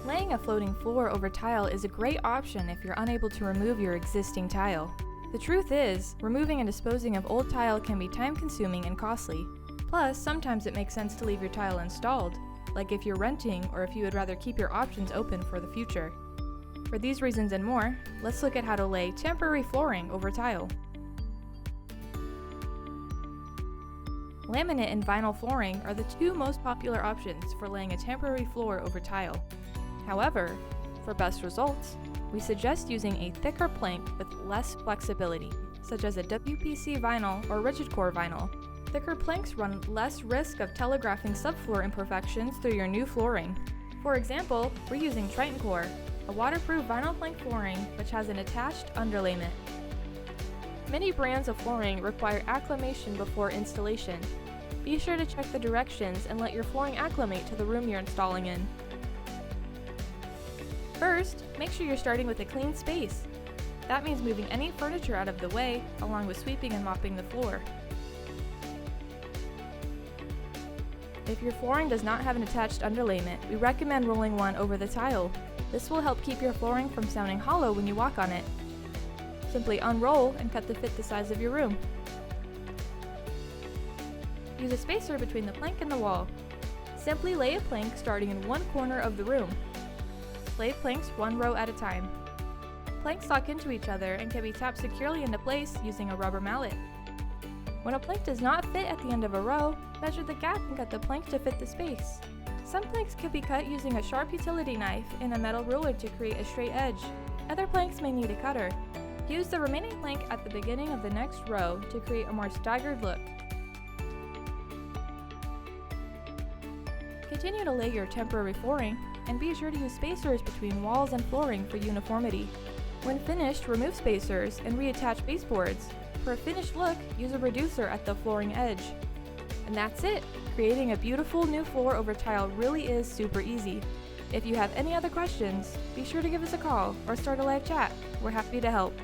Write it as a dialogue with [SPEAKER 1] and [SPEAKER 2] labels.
[SPEAKER 1] Laying a floating floor over tile is a great option if you're unable to remove your existing tile. The truth is, removing and disposing of old tile can be time-consuming and costly. Plus, sometimes it makes sense to leave your tile installed, like if you're renting or if you would rather keep your options open for the future. For these reasons and more, let's look at how to lay temporary flooring over tile. Laminate and vinyl flooring are the two most popular options for laying a temporary floor over tile. However, for best results, we suggest using a thicker plank with less flexibility, such as a WPC vinyl or rigid core vinyl. Thicker planks run less risk of telegraphing subfloor imperfections through your new flooring. For example, we're using Triton Core, a waterproof vinyl plank flooring which has an attached underlayment. Many brands of flooring require acclimation before installation. Be sure to check the directions and let your flooring acclimate to the room you're installing in. First, make sure you're starting with a clean space. That means moving any furniture out of the way, along with sweeping and mopping the floor. If your flooring does not have an attached underlayment, we recommend rolling one over the tile. This will help keep your flooring from sounding hollow when you walk on it. Simply unroll and cut to fit the size of your room. Use a spacer between the plank and the wall. Simply lay a plank starting in one corner of the room. Lay planks one row at a time. Planks lock into each other and can be tapped securely into place using a rubber mallet. When a plank does not fit at the end of a row, measure the gap and cut the plank to fit the space. Some planks can be cut using a sharp utility knife and a metal ruler to create a straight edge. Other planks may need a cutter. Use the remaining plank at the beginning of the next row to create a more staggered look. Continue to lay your temporary flooring, and be sure to use spacers between walls and flooring for uniformity. When finished, remove spacers and reattach baseboards. For a finished look, use a reducer at the flooring edge. And that's it! Creating a beautiful new floor over tile really is super easy. If you have any other questions, be sure to give us a call or start a live chat. We're happy to help.